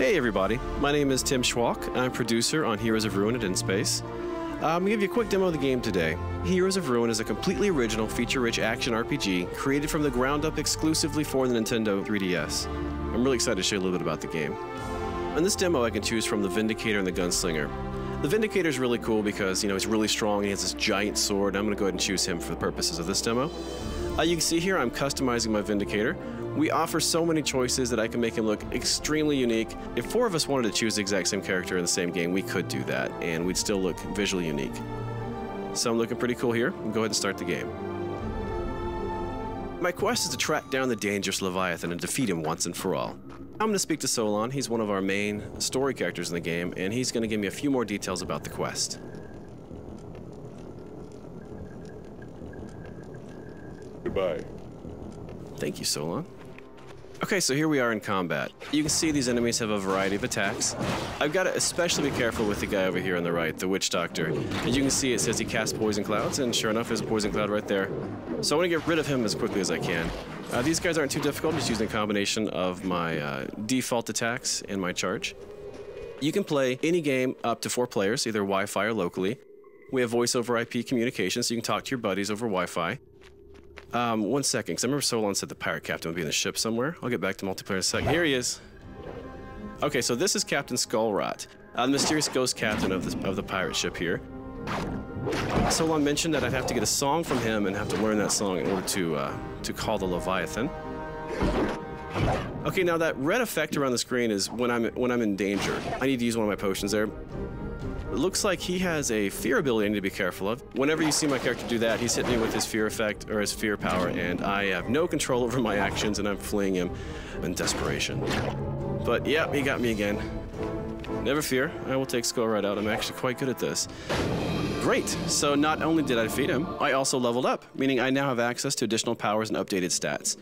Hey everybody, my name is Tim Schwalk. I'm producer on Heroes of Ruin at nSpace. I'm going to give you a quick demo of the game today. Heroes of Ruin is a completely original, feature-rich action RPG created from the ground up exclusively for the Nintendo 3DS. I'm really excited to show you a little bit about the game. In this demo I can choose from the Vindicator and the Gunslinger. The Vindicator is really cool because, he's really strong and he has this giant sword. I'm going to go ahead and choose him for the purposes of this demo. You can see here I'm customizing my Vindicator. We offer so many choices that I can make him look extremely unique. If 4 of us wanted to choose the exact same character in the same game, we could do that, and we'd still look visually unique. So I'm looking pretty cool here. Go ahead and start the game. My quest is to track down the dangerous Leviathan and defeat him once and for all. I'm going to speak to Solon. He's one of our main story characters in the game, and he's going to give me a few more details about the quest. Goodbye. Thank you, Solon. Okay, so here we are in combat. You can see these enemies have a variety of attacks. I've got to especially be careful with the guy over here on the right, the Witch Doctor. As you can see, it says he casts poison clouds, and sure enough, there's a poison cloud right there. So I want to get rid of him as quickly as I can. These guys aren't too difficult, just using a combination of my default attacks and my charge. You can play any game up to 4 players, either Wi-Fi or locally. We have voice over IP communication, so you can talk to your buddies over Wi-Fi. 1 second, because I remember Solon said the pirate captain would be in the ship somewhere. I'll get back to multiplayer in a second. Here he is. Okay, so this is Captain Skullrot, the mysterious ghost captain of the pirate ship here. Solon mentioned that I'd have to get a song from him and have to learn that song in order to call the Leviathan. Okay, now that red effect around the screen is when I'm in danger. I need to use one of my potions there. It looks like he has a fear ability I need to be careful of. Whenever you see my character do that, he's hitting me with his fear effect, or his fear power, and I have no control over my actions, and I'm fleeing him in desperation. But yeah, he got me again. Never fear, I will take Skullrot out. I'm actually quite good at this. Great, so not only did I defeat him, I also leveled up, meaning I now have access to additional powers and updated stats.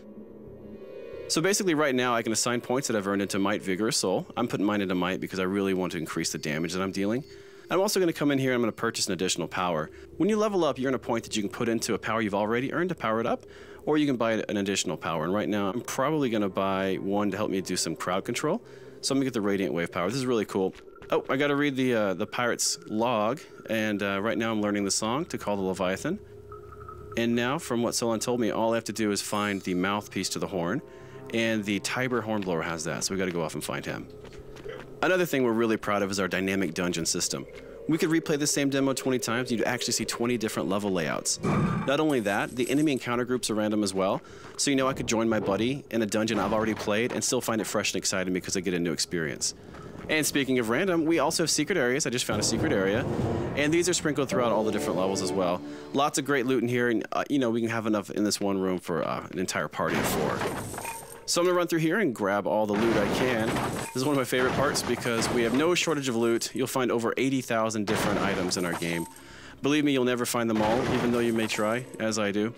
So basically right now I can assign points that I've earned into Might, Vigor, or Soul. I'm putting mine into Might because I really want to increase the damage that I'm dealing. I'm also going to come in here and I'm going to purchase an additional power. When you level up, you earn a point that you can put into a power you've already earned to power it up, or you can buy an additional power. And right now, I'm probably going to buy one to help me do some crowd control. So I'm going to get the Radiant Wave power. This is really cool. Oh, I got to read the pirate's log, and right now I'm learning the song to call the Leviathan. And now, from what Solon told me, all I have to do is find the mouthpiece to the horn, and the Tiber Hornblower has that, so we got to go off and find him. Another thing we're really proud of is our dynamic dungeon system. We could replay the same demo 20 times and you'd actually see 20 different level layouts. Not only that, the enemy encounter groups are random as well, so I could join my buddy in a dungeon I've already played and still find it fresh and exciting because I get a new experience. And speaking of random, we also have secret areas. I just found a secret area, and these are sprinkled throughout all the different levels as well. Lots of great loot in here, and we can have enough in this one room for an entire party of 4. So I'm going to run through here and grab all the loot I can. This is one of my favorite parts because we have no shortage of loot. You'll find over 80,000 different items in our game. Believe me, you'll never find them all, even though you may try, as I do.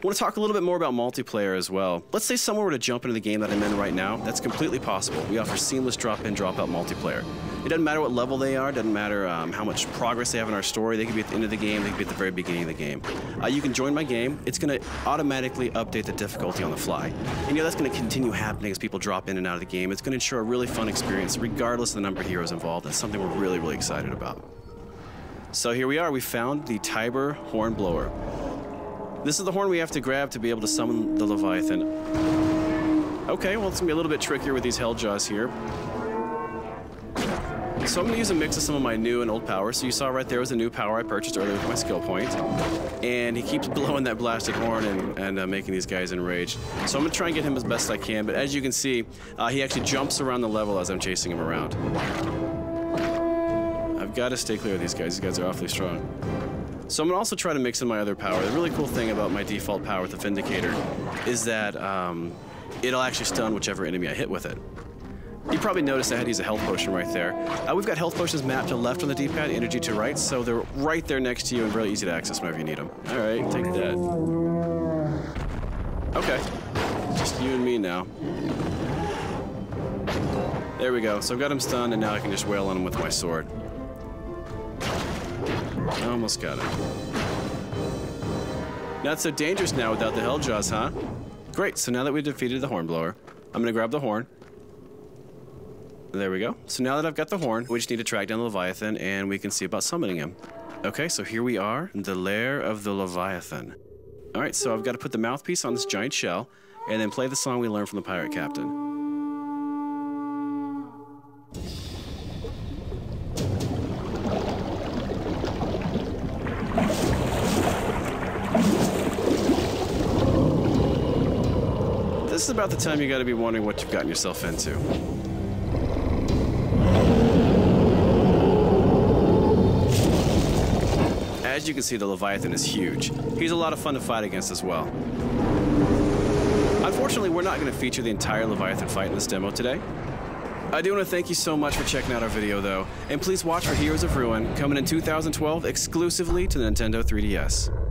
I want to talk a little bit more about multiplayer as well. Let's say someone were to jump into the game that I'm in right now. That's completely possible. We offer seamless drop-in, drop-out multiplayer. It doesn't matter what level they are, doesn't matter how much progress they have in our story. They could be at the end of the game, they could be at the very beginning of the game. You can join my game. It's going to automatically update the difficulty on the fly. And that's going to continue happening as people drop in and out of the game. It's going to ensure a really fun experience regardless of the number of heroes involved. That's something we're really, really excited about. So here we are. We found the Tiber Hornblower. This is the horn we have to grab to be able to summon the Leviathan. Okay, well it's going to be a little bit trickier with these Helljaws here. So I'm going to use a mix of some of my new and old powers. So you saw right there was a new power I purchased earlier with my skill point. And he keeps blowing that blasted horn and making these guys enraged. So I'm going to try and get him as best I can. But as you can see, he actually jumps around the level as I'm chasing him around. I've got to stay clear of these guys. These guys are awfully strong. So I'm going to also try to mix in my other power. The really cool thing about my default power with the Vindicator is that it'll actually stun whichever enemy I hit with it. You probably noticed I had to use a health potion right there. We've got health potions mapped to left on the D-pad, energy to right, so they're right there next to you and really easy to access whenever you need them. All right, take that. Okay, just you and me now. There we go. So I've got him stunned, and now I can just wail on him with my sword. Almost got him. Not so dangerous now without the Helljaws, huh? Great, so now that we've defeated the Hornblower, I'm going to grab the horn. There we go. So now that I've got the horn, we just need to track down the Leviathan and we can see about summoning him. Okay, so here we are, in the lair of the Leviathan. All right, so I've got to put the mouthpiece on this giant shell and then play the song we learned from the pirate captain. This is about the time you got to be wondering what you've gotten yourself into. As you can see, the Leviathan is huge. He's a lot of fun to fight against as well. Unfortunately, we're not going to feature the entire Leviathan fight in this demo today. I do want to thank you so much for checking out our video, though, and please watch for Heroes of Ruin coming in 2012 exclusively to the Nintendo 3DS.